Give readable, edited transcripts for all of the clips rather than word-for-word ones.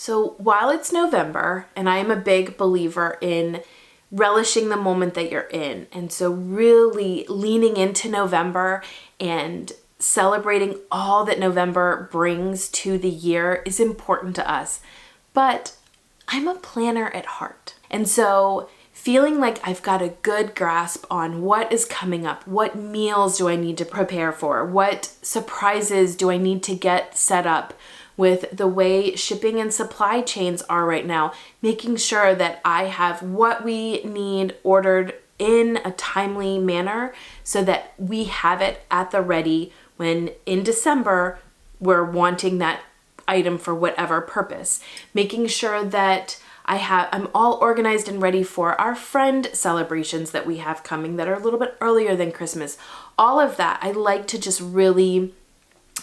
So while it's November, and I am a big believer in relishing the moment that you're in, and so really leaning into November and celebrating all that November brings to the year is important to us. But I'm a planner at heart. And so feeling like I've got a good grasp on what is coming up, what meals do I need to prepare for, what surprises do I need to get set up with the way shipping and supply chains are right now, making sure that I have what we need ordered in a timely manner so that we have it at the ready when in December we're wanting that item for whatever purpose. Making sure that I'm all organized and ready for our friend celebrations that we have coming that are a little bit earlier than Christmas. All of that, I like to just really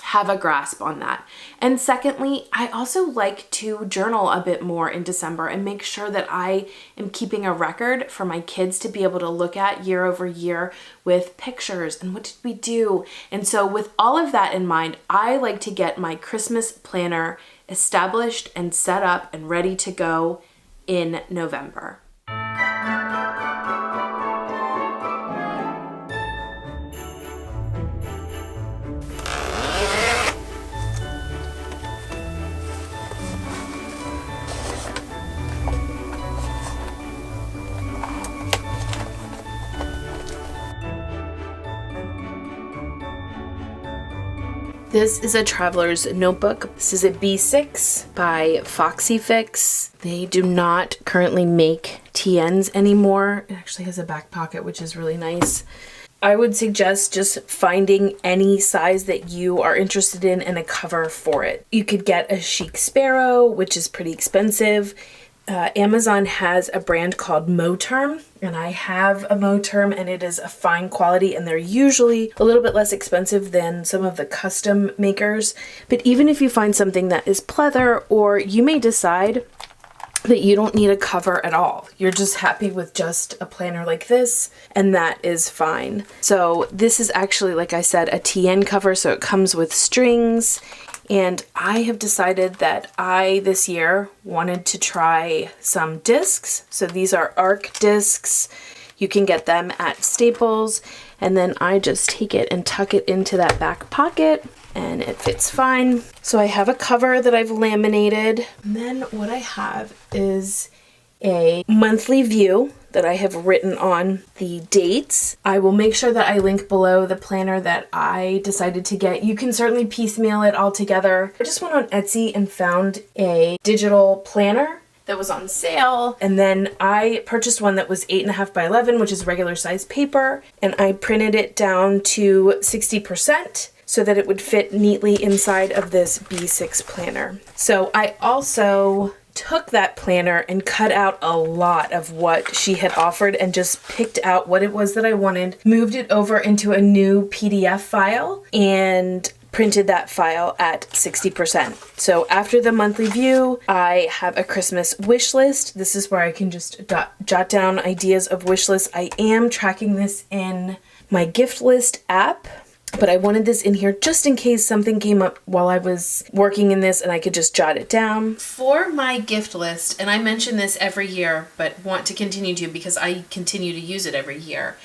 have a grasp on that. And secondly, I also like to journal a bit more in December and make sure that I am keeping a record for my kids to be able to look at year over year with pictures and what did we do. And so with all of that in mind, I like to get my Christmas planner established and set up and ready to go in November. This is a traveler's notebook. This is a B6 by Foxy Fix. They do not currently make TNs anymore. It actually has a back pocket, which is really nice. I would suggest just finding any size that you are interested in and a cover for it. You could get a chic sparrow, which is pretty expensive. Amazon has a brand called Moterm, and I have a Moterm, and it is a fine quality, and they're usually a little bit less expensive than some of the custom makers. But even if you find something that is pleather, or you may decide that you don't need a cover at all, you're just happy with just a planner like this, and that is fine. So this is actually, like I said, a TN cover, so it comes with strings. And I have decided that I, this year, wanted to try some discs. So these are ARC discs. You can get them at Staples. And then I just take it and tuck it into that back pocket, and it fits fine. So I have a cover that I've laminated. And then what I have is a monthly view that I have written on the dates. I will make sure that I link below the planner that I decided to get. You can certainly piecemeal it all together. I just went on Etsy and found a digital planner that was on sale, and then I purchased one that was 8.5 by 11, which is regular size paper, and I printed it down to 60% so that it would fit neatly inside of this B6 planner. So I also took that planner and cut out a lot of what she had offered and just picked out what it was that I wanted, moved it over into a new PDF file, and printed that file at 60%. So after the monthly view, I have a Christmas wish list. This is where I can just jot down ideas of wish lists. I am tracking this in my gift list app, but I wanted this in here just in case something came up while I was working in this and I could just jot it down. For my gift list, and I mention this every year, but want to continue to because I continue to use it every year,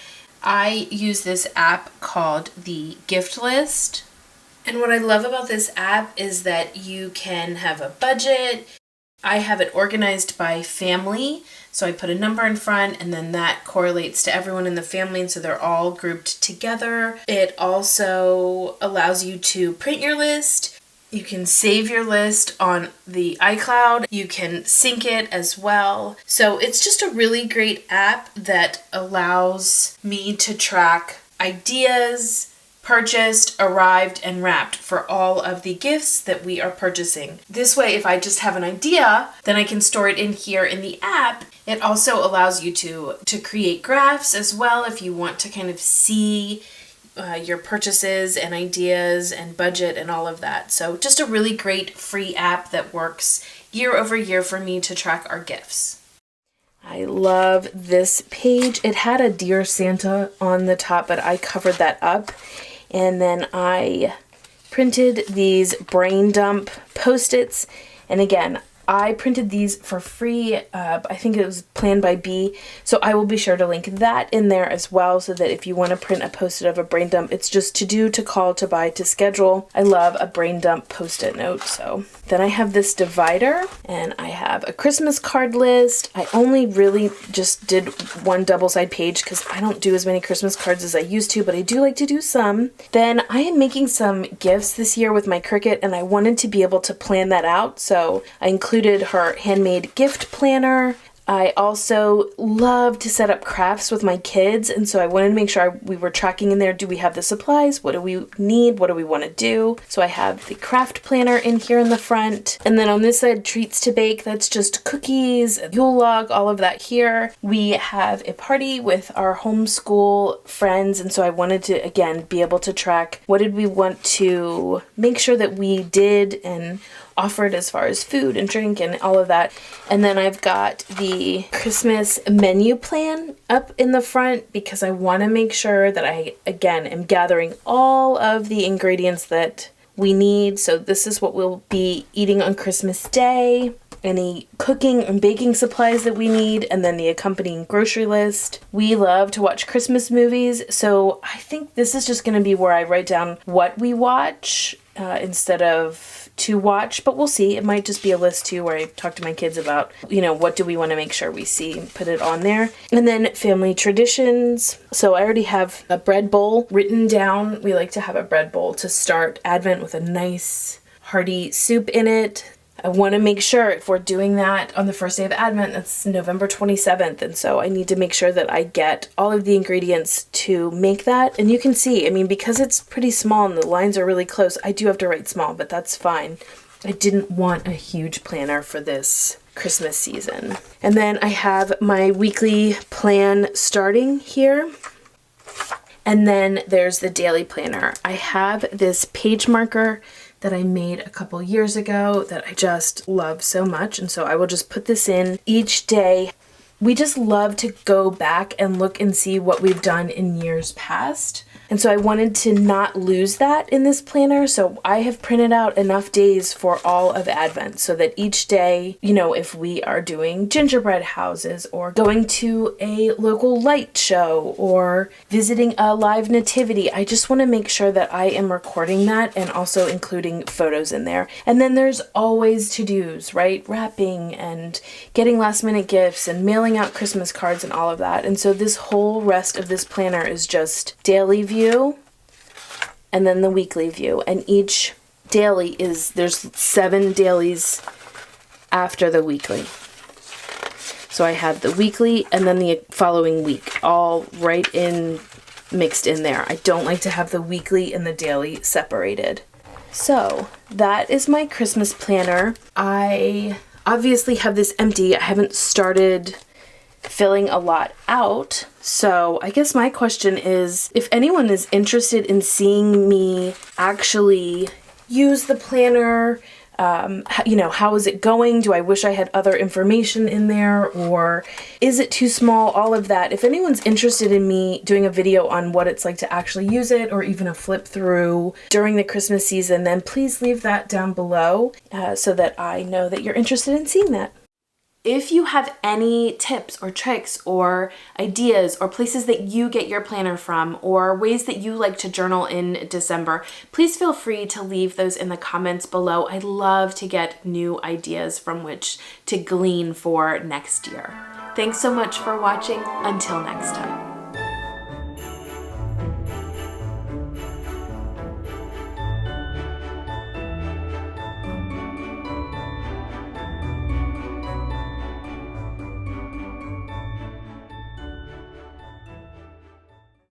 I use this app called the Gift List. And what I love about this app is that you can have a budget. I have it organized by family. So I put a number in front, and then that correlates to everyone in the family, and so they're all grouped together. It also allows you to print your list. You can save your list on the iCloud. You can sync it as well. So it's just a really great app that allows me to track ideas, purchased, arrived, and wrapped for all of the gifts that we are purchasing. This way, if I just have an idea, then I can store it in here in the app. It also allows you to create graphs as well if you want to kind of see your purchases and ideas and budget and all of that. So just a really great free app that works year over year for me to track our gifts. I love this page. It had a Dear Santa on the top, but I covered that up. And then I printed these brain dump Post-its. And again, I printed these for free. I think it was planned by B. So I will be sure to link that in there as well, so that if you want to print a post-it of a brain dump, it's just to do, to call, to buy, to schedule. I love a brain dump post-it note. So then I have this divider, and I have a Christmas card list. I only really just did one double-side page because I don't do as many Christmas cards as I used to, but I do like to do some. Then I am making some gifts this year with my Cricut, and I wanted to be able to plan that out. So I included her handmade gift planner. I also love to set up crafts with my kids, and so I wanted to make sure we were tracking in there. Do we have the supplies? What do we need? What do we want to do? So I have the craft planner in here in the front. And then on this side, treats to bake. That's just cookies, Yule log, all of that here. We have a party with our homeschool friends, and so I wanted to, again, be able to track what did we want to make sure that we did and offered as far as food and drink and all of that. And then I've got the Christmas menu plan up in the front because I want to make sure that I, again, am gathering all of the ingredients that we need. So this is what we'll be eating on Christmas Day, any cooking and baking supplies that we need, and then the accompanying grocery list. We love to watch Christmas movies, so I think this is just going to be where I write down what we watch instead of to watch, but we'll see. It might just be a list too where I talk to my kids about, what do we want to make sure we see and put it on there. And then family traditions. So I already have a bread bowl written down. We like to have a bread bowl to start Advent with a nice hearty soup in it. I want to make sure if we're doing that on the first day of Advent, that's November 27th. And so I need to make sure that I get all of the ingredients to make that. And you can see, because it's pretty small and the lines are really close, I do have to write small, but that's fine. I didn't want a huge planner for this Christmas season. And then I have my weekly plan starting here. And then there's the daily planner. I have this page marker that I made a couple years ago that I just love so much. And so I will just put this in each day. We just love to go back and look and see what we've done in years past. And so I wanted to not lose that in this planner. So I have printed out enough days for all of Advent so that each day, if we are doing gingerbread houses or going to a local light show or visiting a live nativity, I just want to make sure that I am recording that and also including photos in there. And then there's always to-dos, right? Wrapping and getting last minute gifts and mailing out Christmas cards and all of that. And so this whole rest of this planner is just daily view and then the weekly view, and each daily there's 7 dailies after the weekly. So I have the weekly and then the following week all right in mixed in there. I don't like to have the weekly and the daily separated. So that is my Christmas planner. I obviously have this empty. I haven't started filling a lot out. So I guess my question is, if anyone is interested in seeing me actually use the planner, how is it going? Do I wish I had other information in there, or is it too small? All of that. If anyone's interested in me doing a video on what it's like to actually use it, or even a flip through during the Christmas season, then please leave that down below so that I know that you're interested in seeing that. If you have any tips or tricks or ideas or places that you get your planner from or ways that you like to journal in December, please feel free to leave those in the comments below. I love to get new ideas from which to glean for next year. Thanks so much for watching. Until next time.